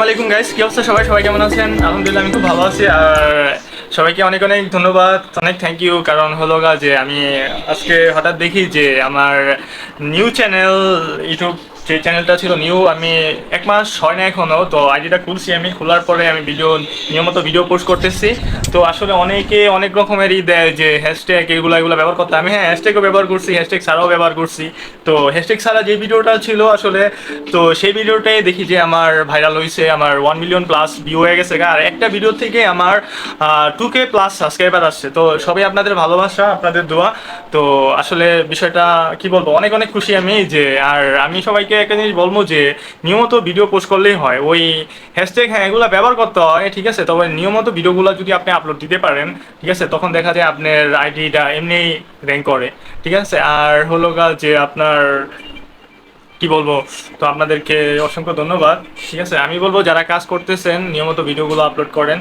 আলাইকুম গাইস, কি অবস্থা? সবাই কেমন আছেন? আলহামদুলিল্লাহ আমি খুব ভালো আছি। আর সবাইকে অনেক অনেক ধন্যবাদ, অনেক থ্যাংক ইউ। কারণ হলো যে আমি আজকে হঠাৎ দেখি যে আমার নিউ চ্যানেল, ইউটিউব যে চ্যানেলটা ছিল নিউ, আমি 1 মাস হয় না এখনো। তো আইডিটা খুলছি, আমি খোলার পরে আমি নিয়মিত ভিডিও পোস্ট করতেছি। তো আসলে অনেকে অনেক রকমেরই দেয় যে হ্যাশট্যাগ এগুলো ব্যবহার করতে। আমি হ্যাঁ হ্যাশট্যাগও ব্যবহার করছি, হ্যাশট্যাগ ছাড়াও ব্যবহার করছি। তো হ্যাশট্যাগ ছাড়া যে ভিডিওটা ছিল আসলে, তো সেই ভিডিওটাই দেখি যে আমার ভাইরাল হয়েছে, আমার 1 মিলিয়ন প্লাস ভিউ হয়ে গেছে। আর একটা ভিডিও থেকে আমার 2K প্লাস সাবস্ক্রাইবার আসছে। তো সবই আপনাদের ভালোবাসা, আপনাদের দোয়া। তো আসলে বিষয়টা কি বলবো, অনেক অনেক খুশি আমি যে। আর আমি সবাইকে একটা জিনিস বলবো যে নিয়মিত ভিডিও পোস্ট করলেই হয়, ওই হ্যাশট্যাগ হ্যাঁ এগুলো ব্যবহার করতে হয় ঠিক আছে, তবে নিয়মিত ভিডিওগুলো যদি আপনি আপলোড দিতে পারেন ঠিক আছে, তখন দেখা যায় আপনার আইডিটা এমনি র্যাঙ্ক করে ঠিক আছে। আর হলো যে আপনার কি বলবো, তো আপনাদেরকে অসংখ্য ধন্যবাদ ঠিক আছে। আমি বলবো যারা কাজ করতেছেন নিয়মিত ভিডিওগুলো আপলোড করেন।